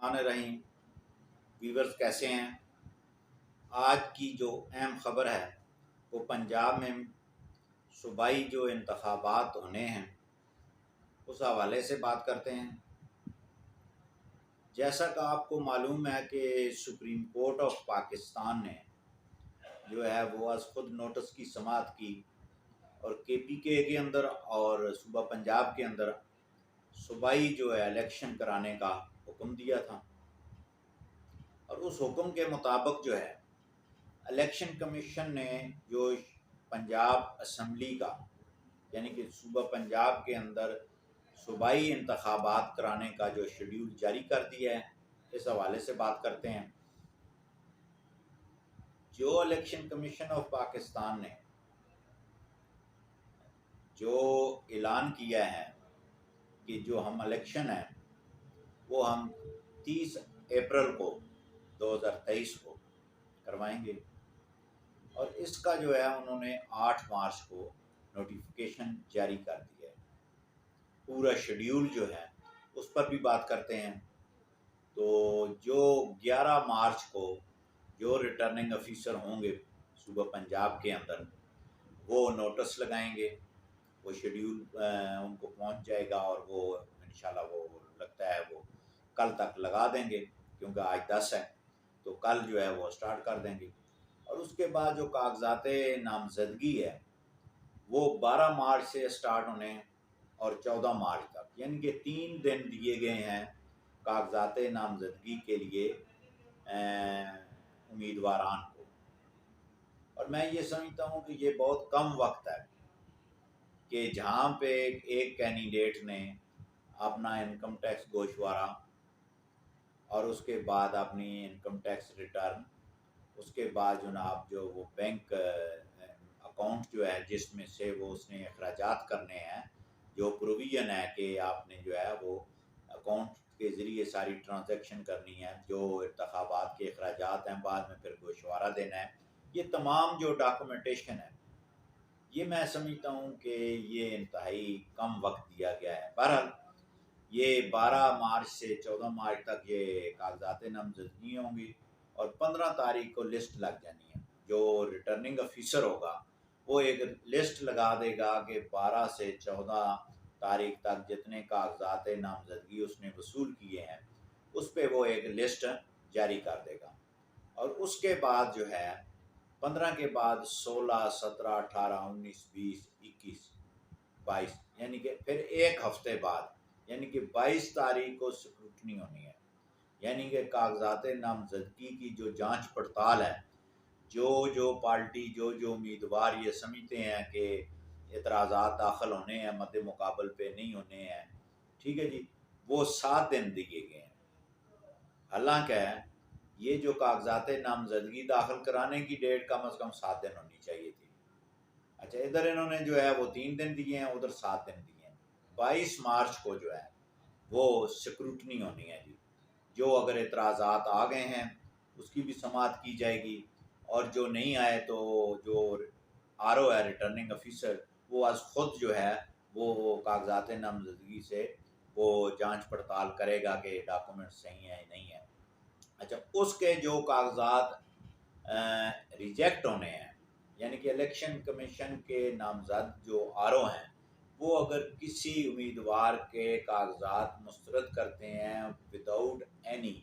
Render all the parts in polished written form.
रहीम viewers कैसे हैं। आज की जो अहम ख़बर है वो पंजाब में सूबाई जो इंतखाबात होने हैं उस हवाले से बात करते हैं। जैसा कि आपको मालूम है कि सुप्रीम कोर्ट ऑफ पाकिस्तान ने जो है वो आज खुद नोटिस की समाअत की और KPK के अंदर और सूबा पंजाब के अंदर सूबाई जो है इलेक्शन कराने का हुक्म दिया था। और उस हुक्म के मुताबिक जो है इलेक्शन कमीशन ने जो पंजाब असम्बली का यानी कि सूबा पंजाब के अंदर सूबाई इंतखाबात कराने का जो शेड्यूल जारी कर दिया है, इस हवाले से बात करते हैं। जो इलेक्शन कमीशन ऑफ पाकिस्तान ने जो ऐलान किया है कि जो हम इलेक्शन है वो हम 30 अप्रैल को 2023 को करवाएंगे और इसका जो है उन्होंने 8 मार्च को नोटिफिकेशन जारी कर दिया है। पूरा शेड्यूल जो है उस पर भी बात करते हैं। तो जो 11 मार्च को जो रिटर्निंग ऑफिसर होंगे सूबा पंजाब के अंदर वो नोटिस लगाएंगे, वो शेड्यूल उनको पहुंच जाएगा और वो इंशाल्लाह वो लगता है वो कल तक लगा देंगे, क्योंकि आज 10 है तो कल जो है वो स्टार्ट कर देंगे। और उसके बाद जो कागजात नामजदगी है वो 12 मार्च से स्टार्ट होने और 14 मार्च तक, यानी कि 3 दिन दिए गए हैं कागजात नामजदगी के लिए उम्मीदवारान को। और मैं ये समझता हूँ कि ये बहुत कम वक्त है कि जहाँ पे एक कैंडिडेट ने अपना इनकम टैक्स गोशवारा और उसके बाद अपनी इनकम टैक्स रिटर्न, उसके बाद जनाब जो वो बैंक अकाउंट जो है जिसमें से वो उसने अखराजात करने हैं, जो प्रोविज़न है कि आपने जो है वो अकाउंट के ज़रिए सारी ट्रांजैक्शन करनी है, जो इंतखाबात के अखराजात हैं बाद में फिर गोशवारा देना है, ये तमाम जो डॉक्यूमेंटेशन है ये मैं समझता हूँ कि ये इंतहाई कम वक्त दिया गया है। बहरहाल ये 12 मार्च से 14 मार्च तक ये कागजात नामजदगी होंगी और 15 तारीख को लिस्ट लग जानी है। जो रिटर्निंग ऑफिसर होगा वो एक लिस्ट लगा देगा कि 12 से 14 तारीख तक जितने कागजात नामजदगी उसने वसूल किए हैं उस पर वो एक लिस्ट जारी कर देगा। और उसके बाद जो है 15 के बाद 16, 17, 18, 19, 20, 21, 22 यानी कि फिर एक हफ्ते बाद यानी कि 22 तारीख को स्क्रूटनी होनी है, यानी कि कागजात नामजदगी की जो जांच पड़ताल है, जो पार्टी जो उम्मीदवार ये समझते हैं कि एतराज़ात दाखिल होने हैं मद्दे मुकाबल पे नहीं होने हैं, ठीक है जी, वो 7 दिन दिए गए हैं। हालांकि ये जो कागजात नामजदगी दाखिल कराने की डेट कम से कम 7 दिन होनी चाहिए थी। अच्छा, इधर इन्होंने जो है वो 3 दिन दिए हैं, उधर 7 दिन दिए हैं। 22 मार्च को जो है वो स्क्रूटनी होनी है जी। जो अगर एतराज़ात आ गए हैं उसकी भी समाअत की जाएगी और जो नहीं आए तो जो RO है रिटर्निंग ऑफिसर वो आज खुद जो है वो कागजात नामजदगी से वो जांच पड़ताल करेगा कि डॉक्यूमेंट सही है या नहीं है। अच्छा, उसके जो कागजात रिजेक्ट होने हैं, यानी कि इलेक्शन कमीशन के नामजद जो RO हैं वो अगर किसी उम्मीदवार के कागजात मुस्तरद करते हैं without any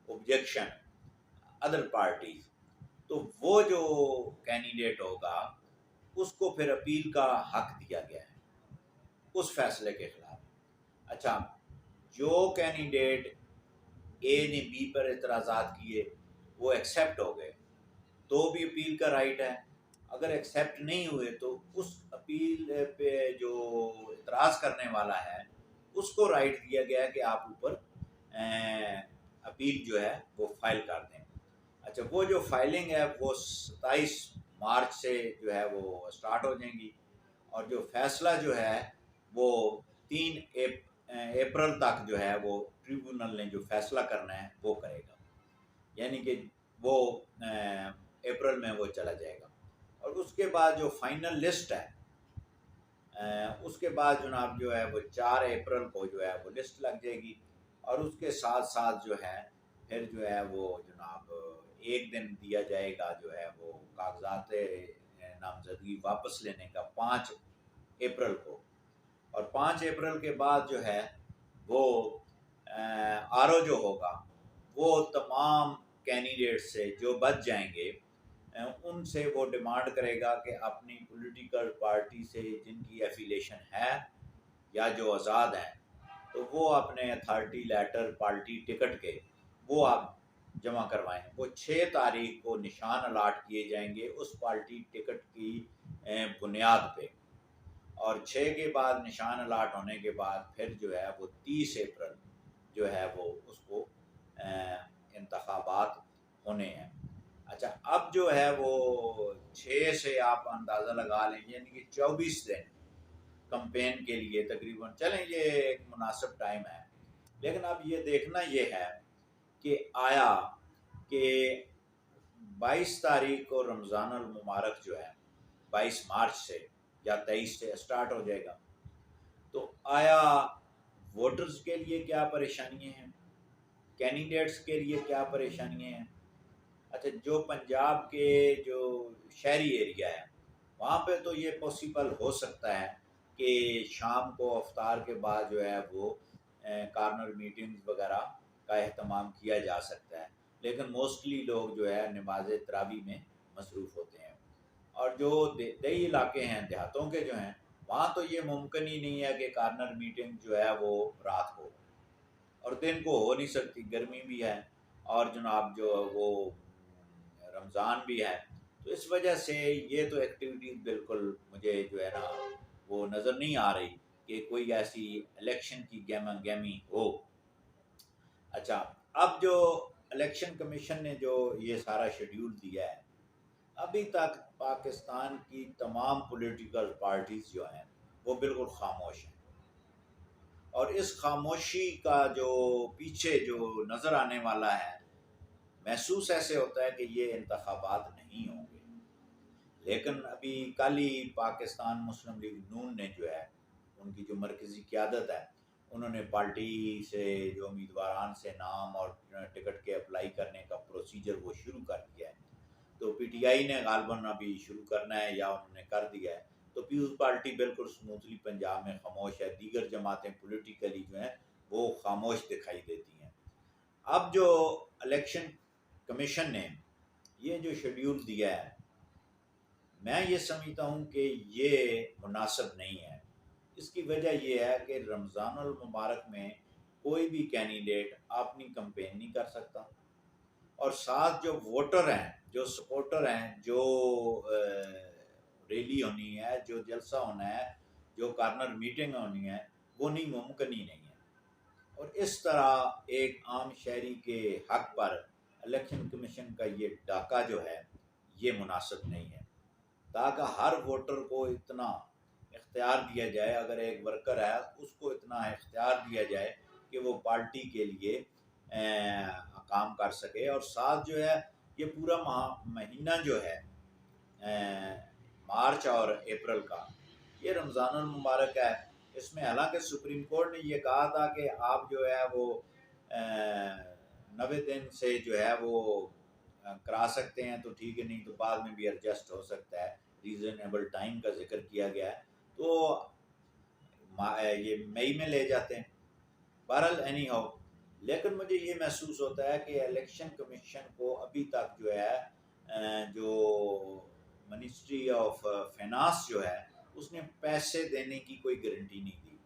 objection other parties, तो वो जो कैंडिडेट होगा उसको फिर अपील का हक दिया गया है उस फैसले के खिलाफ। अच्छा, जो कैंडिडेट A ने B पर एतराज़ात किए वो एक्सेप्ट हो गए तो भी अपील का राइट है। अगर एक्सेप्ट नहीं हुए तो उस अपील पे जो इतराज़ करने वाला है उसको राइट दिया गया है कि आप ऊपर अपील जो है वो फाइल कर दें। अच्छा, वो जो फाइलिंग है वो 27 मार्च से जो है वो स्टार्ट हो जाएंगी और जो फैसला जो है वो 3 अप्रैल तक जो है वो ट्रिब्यूनल ने जो फैसला करना है वो करेगा, यानी कि वो अप्रैल में वो चला जाएगा। और उसके बाद जो फाइनल लिस्ट है उसके बाद जनाब जो है वो 4 अप्रैल को जो है वो लिस्ट लग जाएगी और उसके साथ साथ जो है फिर जो है वो जनाब एक दिन दिया जाएगा जो है वो कागजात नामजदगी वापस लेने का 5 अप्रैल को। और 5 अप्रैल के बाद जो है वो आरओ जो होगा वो तमाम कैंडिडेट से जो बच जाएंगे उनसे वो डिमांड करेगा कि अपनी पॉलिटिकल पार्टी से जिनकी एफिलेशन है या जो आज़ाद हैं तो वो अपने अथॉरिटी लेटर पार्टी टिकट के वो आप जमा करवाएं। वो 6 तारीख को निशान अलाट किए जाएंगे उस पार्टी टिकट की बुनियाद पे। और 6 के बाद निशान अलाट होने के बाद फिर जो है वो 30 अप्रैल जो है वो उसको इंतखाबात होने हैं। अच्छा, अब जो है वो 6 से आप अंदाज़ा लगा लें यानी कि 24 दिन कंपेन के लिए तकरीबन चलें, ये एक मुनासिब टाइम है। लेकिन अब ये देखना ये है कि आया कि 22 तारीख को रमज़ान अल मुबारक जो है 22 मार्च से या 23 से स्टार्ट हो जाएगा, तो आया वोटर्स के लिए क्या परेशानियां हैं, कैंडिडेट्स के लिए क्या परेशानियां हैं। अच्छा, जो पंजाब के जो शहरी एरिया है वहाँ पे तो ये पॉसिबल हो सकता है कि शाम को अफ्तार के बाद जो है वो कार्नर मीटिंग्स वगैरह का अहतमाम किया जा सकता है। लेकिन मोस्टली लोग जो है नमाज तरावी में मसरूफ़ होते हैं। और जो देही इलाके हैं, देहातों के जो हैं, वहाँ तो ये मुमकिन ही नहीं है कि कार्नर मीटिंग जो है वो रात को और दिन को हो नहीं सकती, गर्मी भी है और जनाब जो वो रमज़ान भी है। तो इस वजह से ये तो एक्टिविटीज़ बिल्कुल मुझे जो है ना वो नज़र नहीं आ रही कि कोई ऐसी इलेक्शन की गहमा गहमी हो। अच्छा, अब जो इलेक्शन कमीशन ने जो ये सारा शेड्यूल दिया है, अभी तक पाकिस्तान की तमाम पॉलिटिकल पार्टीज़ जो हैं वो बिल्कुल खामोश हैं। और इस खामोशी का जो पीछे जो नज़र आने वाला है, महसूस ऐसे होता है कि ये इंतखाबात नहीं होंगे। लेकिन अभी कल ही पाकिस्तान मुस्लिम लीग नून ने जो है उनकी जो मरकज़ी क़यादत है उन्होंने पार्टी से जो उम्मीदवारान से नाम और टिकट के अप्लाई करने का प्रोसीजर वो शुरू कर दिया है। तो पीटीआई ने गालबन अभी शुरू करना है या उन्होंने कर दिया है। तो पीपल्स पार्टी बिल्कुल स्मूथली पंजाब में खामोश है, दीगर जमातें पॉलिटिकली जो हैं वो खामोश दिखाई देती हैं। अब जो इलेक्शन कमीशन ने ये जो शेड्यूल दिया है, मैं ये समझता हूँ कि ये मुनासिब नहीं है। इसकी वजह ये है कि रमज़ान अल मुबारक में कोई भी कैंडिडेट अपनी कंपेन नहीं कर सकता और साथ जो वोटर हैं, जो सपोर्टर हैं, जो रैली होनी है, जो जलसा होना है, जो कार्नर मीटिंग होनी है, वो नहीं मुमकिन ही नहीं है। और इस तरह एक आम शहरी के हक पर इलेक्शन कमीशन का ये डाका जो है ये मुनासिब नहीं है। ताकि हर वोटर को इतना इख्तियार दिया जाए, अगर एक वर्कर है उसको इतना इख्तियार दिया जाए कि वो पार्टी के लिए काम कर सके। और साथ जो है ये पूरा महीना जो है मार्च और अप्रैल का, ये रमज़ान मुबारक है। इसमें हालांकि सुप्रीम कोर्ट ने ये कहा था कि आप जो है वो 90 दिन से जो है वो करा सकते हैं तो ठीक है, नहीं तो बाद में भी एडजस्ट हो सकता है, रीज़नेबल टाइम का जिक्र किया गया है। तो ये मई में ले जाते हैं। बहरहाल एनी हाउ, लेकिन मुझे ये महसूस होता है कि इलेक्शन कमीशन को अभी तक जो है जो मिनिस्ट्री ऑफ फाइनेंस जो है उसने पैसे देने की कोई गारंटी नहीं दी।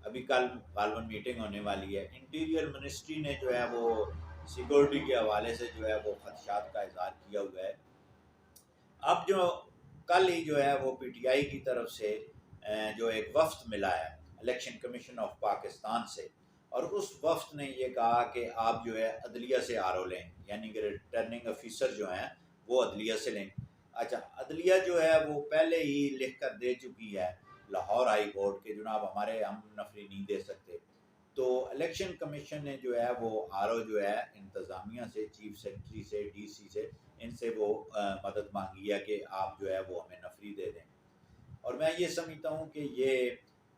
अभी कल गालबन मीटिंग होने वाली है। इंटीरियर मिनिस्ट्री ने जो है वो सिक्योरिटी के हवाले से जो है वो खदशात का इजहार किया हुआ है। अब जो कल ही जो है वो पीटीआई की तरफ से जो एक वफ्द मिला है इलेक्शन कमीशन ऑफ पाकिस्तान से, और उस वफ्द ने ये कहा कि आप जो है अदलिया से आरओ लें, यानी कि रिटर्निंग ऑफिसर जो हैं वो अदलिया से लें। अच्छा, अदलिया जो है वो पहले ही लिख कर दे चुकी है लाहौर हाई कोर्ट के जनाब हमारे हम नफरी नहीं दे सकते। तो इलेक्शन कमीशन ने जो है वो आरओ जो है इंतज़ामिया से, चीफ सेक्रेटरी से, डीसी से, इनसे वो मदद मांगी है कि आप जो है वो हमें नफरी दे दें। और मैं ये समझता हूँ कि ये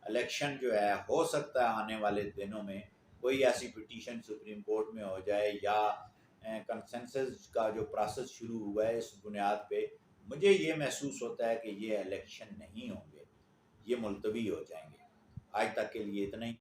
इलेक्शन जो है हो सकता है आने वाले दिनों में कोई ऐसी पिटीशन सुप्रीम कोर्ट में हो जाए या कंसेंसस का जो प्रोसेस शुरू हुआ है इस बुनियाद पे मुझे ये महसूस होता है कि ये इलेक्शन नहीं होंगे, ये मुलतवी हो जाएंगे। आज तक के लिए इतना ही।